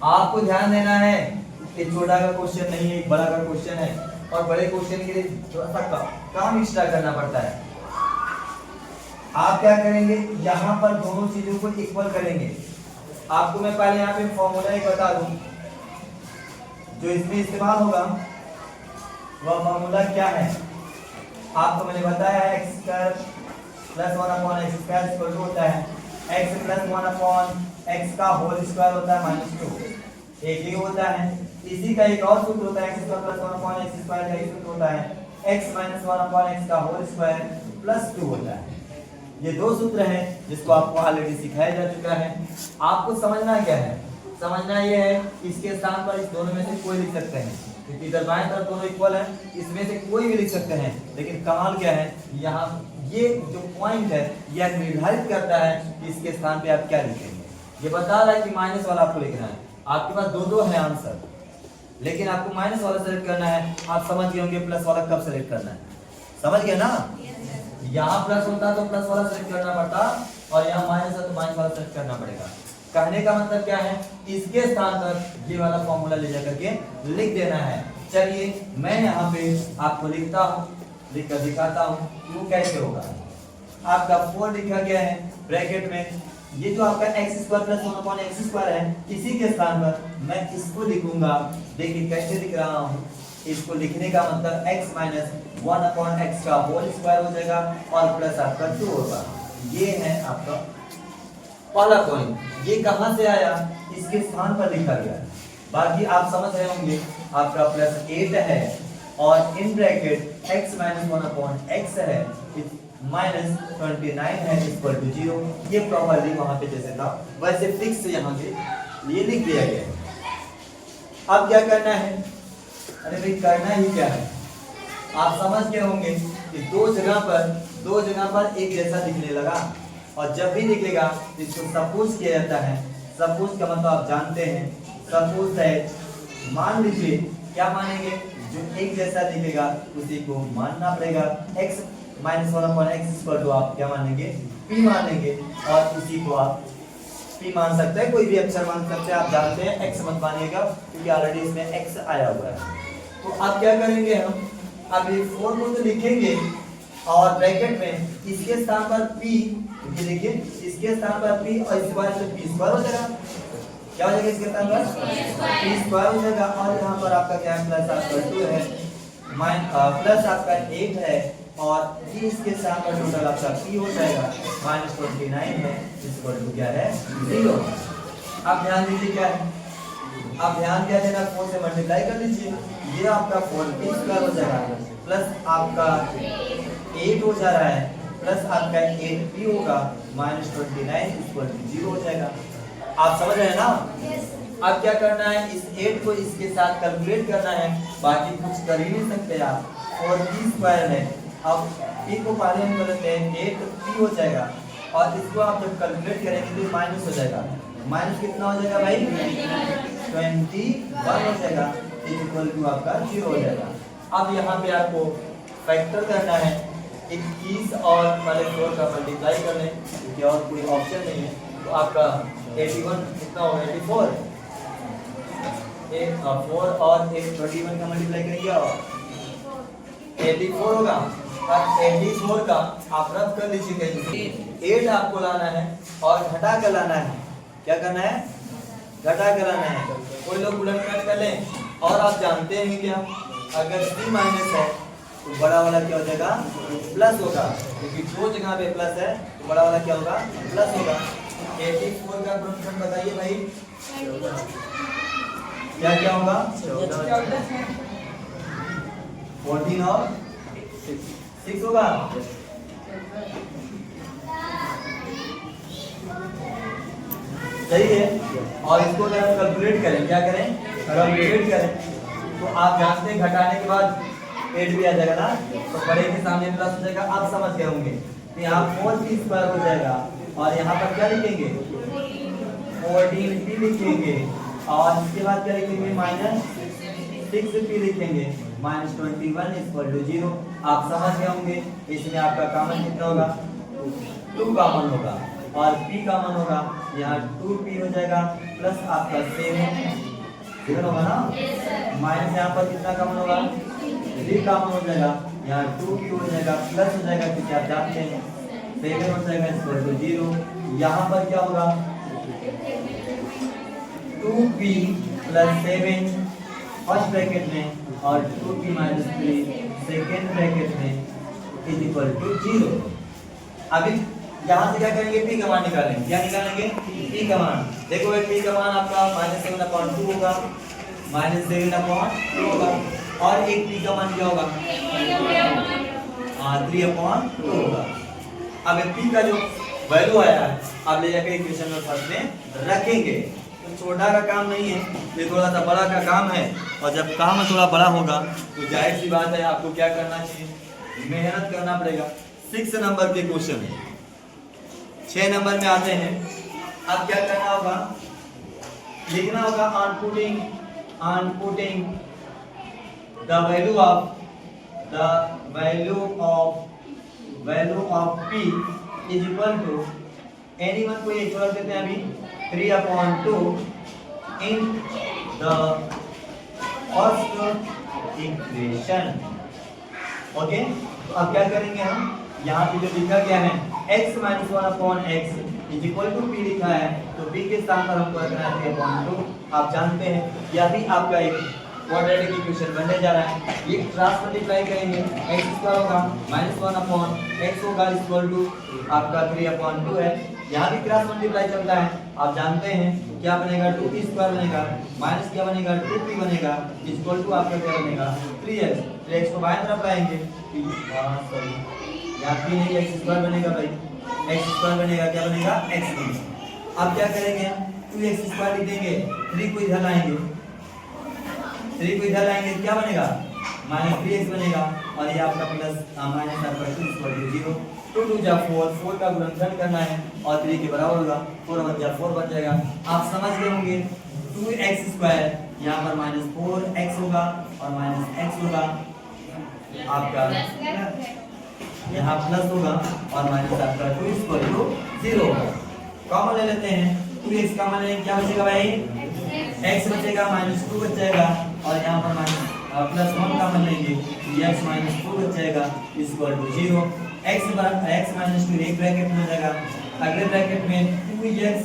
आपको ध्यान देना है कि छोटा का क्वेश्चन नहीं है, एक बड़ा का क्वेश्चन है, और बड़े क्वेश्चन के लिए थोड़ा सा काम एक्स्ट्रा करना पड़ता है। आप क्या करेंगे, यहाँ पर दोनों चीजों को इक्वल करेंगे। आपको मैं पहले यहाँ पे फॉर्मूला एक बता दूं, जो इसमें इस्तेमाल होगा वह फॉर्मूला क्या है। आपको मैंने बताया है x square plus 1/x square होता है x प्लस 1/x का होल स्क्वायर होता है -2, एक ही होता है। इसी का एक और सूत्र होता है x square plus 1/x square का एक सूत्र होता है x माइनस 1/x का होल स्क्वायर प्लस 2 होता है। ये दो सूत्र हैं जिसको आपको ऑलरेडी सिखाया जा चुका है। आपको समझना क्या है, समझना ये है इसके स्थान पर इस दोनों में से कोई लिख सकते हैं, क्योंकि इधर बाएं तरफ दोनों इक्वल है, इसमें से कोई भी लिख सकते हैं। लेकिन कमाल क्या है, यहाँ ये जो पॉइंट है यह निर्धारित करता है कि इसके स्थान पे आप क्या लिखेंगे। ये बता रहा है कि माइनस वाला आपको लिखना है। आपके पास दो है आंसर, लेकिन आपको माइनस वाला सेलेक्ट करना है। आप समझ गए होंगे प्लस वाला कब सेलेक्ट करना है, समझ गए ना। यहाँ प्लस होता तो प्लस वाला सेलेक्ट करना पड़ता, और यहाँ माइनस है तो माइनस वाला सेलेक्ट करना पड़ेगा। कहने का मतलब क्या है, इसके स्थान पर ये वाला फॉर्मूला ले जाकर के लिख देना है। चलिए मैं यहाँ पे आपको लिखता हूँ, लिख कर दिखाता हूँ वो कैसे होगा। आपका 4 लिखा गया है ब्रैकेट में, ये जो आपका x square plus 1/x square है, इसी के स्थान पर मैं इसको लिखूंगा। देखिए कैसे लिख रहा हूँ, इसको लिखने का मतलब x माइनस 1/x का होल स्क्वायर हो जाएगा और प्लस आपका 2 होगा। ये है आपका पहला पॉइंट। ये कहां से आया, इसके स्थान पर लिखा गया। बाकी आप समझ रहे होंगे, आपका प्लस 8 है और in bracket x minus 1/x है माइनस 29 है इक्वल टू 0। ये प्रॉपर्ली वहां पे जैसे था वैसे फिक्स यहाँ पे ये लिख दिया गया है। अब क्या करना है, अरे भाई करना ही क्या है, आप समझ गए होंगे कि दो जगह पर एक जैसा दिखने लगा, और जब भी दिखेगा इसको सपोज किया जाता है। सपोज का मतलब आप जानते हैं, सपोज है, मान लीजिए क्या मानेंगे, जो एक जैसा दिखेगा उसी को मानना पड़ेगा। x minus 1/x equal to आप क्या मानेंगे, p मानेंगे, और इसी को आप p मान सकते हैं, कोई भी अक्षर मान सकते हैं। आप जानते हैं x मत मानिएगा क्योंकि ऑलरेडी इसमें x आया हुआ है। तो अब क्या करेंगे हम, अब ये 4 को तो लिखेंगे और ब्रैकेट में इसके स्थान पर p, ये देखिए इसके स्थान पर p और इस बार से p स्क्वायर हो जाएगा। क्या हो जाएगा, इसके स्थान पर p स्क्वायर हो जाएगा। और यहाँ पर आपका क्या है, प्लस आपका 2 है, प्लस आपका 8 है, और इसके स्थान पर टोटल आपका p हो जाएगा माइनस 29 है इक्वल टू क्या है 0। अब ध्यान दीजिए क्या है, अब ध्यान क्या देना, 4 से मल्टीप्लाई कर लीजिए, ये आपका 4p स्क्वायर हो जाएगा, प्लस आपका 8 हो जा रहा है, प्लस आपका 8p होगा माइनस 29 इक्वल टू 0 हो जाएगा। आप समझ रहे हैं ना। अब क्या करना है, इस 8 को इसके साथ कैलकुलेट करना है, बाकी कुछ कर ही नहीं सकते आप। 4p स्क्वायर है, अब p को पहले हम करते हैं 8p हो जाएगा, और इसको आप जब कैलकुलेट करेंगे तो माइनस हो जाएगा। माइनस कितना हो जाएगा भाई, 21 हो जाएगा इक्वल टू आपका 0 हो जाएगा। अब यहाँ पे आपको फैक्टर करना है, 21 और पहले 4 का मल्टीप्लाई कर लें क्योंकि और कोई ऑप्शन नहीं है। तो आपका 81 कितना होगा, 84, 4 और 21 का मल्टीप्लाई करेंगे और 84 होगा। अब 84 का आप रद्द कर लीजिए कहीं, 8 आपको लाना है और घटा कर लाना है। क्या करना है, घटा कर लाना है। कोई लोग उलट पलट कर लें, और आप जानते हैं क्या, अगर p माइनस है तो बड़ा वाला क्या हो जाएगा, प्लस होगा, क्योंकि दो जगह पे प्लस है तो बड़ा वाला क्या होगा, प्लस होगा। 84 का गुणनफल बताइए भाई, क्या क्या होगा, 14 और 6 होगा। सही है। और इसको अगर हम कैलकुलेट करें, क्या करें, कैलकुलेट करें, तो आप जानते हैं घटाने के बाद 8 भी आ जाएगा ना, तो बड़े के सामने प्लस हो जाएगा। आप समझ गए होंगे, तो यहाँ 4p स्क्वायर हो जाएगा, और यहाँ पर क्या लिखेंगे, 14p लिखेंगे, और इसके बाद क्या लिखेंगे, माइनस 6p लिखेंगे, माइनस 21 इक्वल टू 0। आप समझ गए होंगे। इसमें आपका कॉमन कितना होगा, 2 कॉमन होगा, और p का मान होगा यहाँ 2p हो जाएगा प्लस आपका 7 ठीक होगा ना, माइनस यहाँ पर कितना का मान होगा 3 का मान हो जाएगा, यहाँ 2p हो जाएगा प्लस हो जाएगा क्योंकि आप जानते हैं 7 हो जाएगा इक्वल टू 0। यहाँ पर क्या होगा 2p प्लस 7 फर्स्ट ब्रैकेट में और 2p माइनस 3 सेकेंड ब्रैकेट में इज इक्वल टू 0। अभी यहाँ से क्या करेंगे p का मान निकालेंगे, क्या निकालेंगे p का मान। देखो p का मान आपका -7/2 होगा, -7/2 होगा और एक p का मान क्या होगा 3/2 होगा। अब p का जो वैल्यू आया है आप ले जाकर इक्वेशन में फर्स्ट में रखेंगे। तो छोटा का काम नहीं है, ये थोड़ा सा बड़ा का काम है और जब काम थोड़ा बड़ा होगा तो जाहिर सी बात है आपको क्या करना चाहिए, मेहनत करना पड़ेगा। 6 नंबर के क्वेश्चन है, 6 नंबर में आते हैं। अब क्या करना होगा, लिखना होगा on putting the value of p is equal to anyone को ये छोड़ देते हैं अभी 3/2 in the first equation. Okay, तो अब क्या करेंगे हम, यहाँ पे जो लिखा गया है x - 1/x is equal to p लिखा है, तो p के स्थान पर हमको रखना है 3/2। आप जानते हैं यह भी आपका एक क्वाड्रेटिक इक्वेशन बनने जा रहा है। ये क्रॉस मल्टीप्लाई करेंगे, x² होगा -1/x होगा इक्वल टू आपका 3/2 है। यहाँ भी क्रॉस मल्टीप्लाई चलता है, आप जानते हैं क्या बनेगा 2p² बनेगा माइनस क्या बनेगा 2p बनेगा इक्वल टू आपका क्या बनेगा 3x। तो x को बाएं तरफ लाएंगे, सॉरी यहाँ p नहीं x² बनेगा भाई, x² बनेगा, क्या बनेगा x बनेगा। अब क्या करेंगे 2x² लिख देंगे, 3 को इधर लाएंगे, 3 को इधर लाएंगे क्या बनेगा -3x बनेगा और ये आपका प्लस माइनस आपका 2 इक्वल टू 0। 2 2 जा 4, 4 का गुणनखंड करना है और 3 के बराबर होगा, 4 1 जा 4 बन जाएगा। आप समझ गए होंगे 2x² यहाँ पर -4x होगा और -x होगा आपका यहाँ प्लस होगा और माइनस आपका 2 इक्वल टू 0 होगा। कॉमन ले लेते हैं, 2x का मान क्या बचेगा भाई x बचेगा -2 बच जाएगा और यहाँ पर +1 का मान लेंगे x -2 बच जाएगा इक्वल टू 0। x -2 एक ब्रैकेट में हो जाएगा, अगले ब्रैकेट में 2x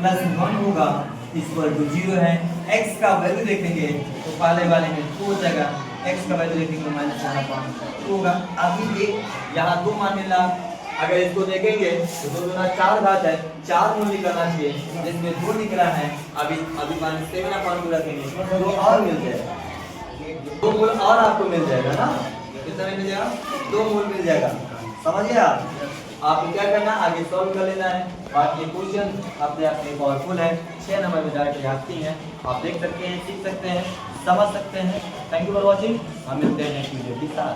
+ 1 होगा इक्वल टू 0 है। x का वैल्यू देखेंगे तो पहले वाले में 2 हो जाएगा, x का वैल्यू देखेंगे -1/2 होगा। अभी ये यहाँ 2 मान मिला, अगर इसको देखेंगे तो 2 गुना 4 घात है, 4 मूल निकलना चाहिए जिसमें 2 निकला है। अभी -7/2 रखेंगे 2 और मिल जाएगा, 2 मूल और आपको मिल जाएगा ना, कितना मिल जाएगा 2 मूल मिल जाएगा। समझिए आपको क्या करना आगे सॉल्व कर लेना है। बाकी क्वेश्चन अपने अपने पावरफुल है, 6 नंबर में डायरेक्ट आती हैं, आप देख सकते हैं, सीख सकते हैं, समझ सकते हैं। थैंक यू फॉर वॉचिंग, हम मिलते हैं नेक्स्ट वीडियो के साथ।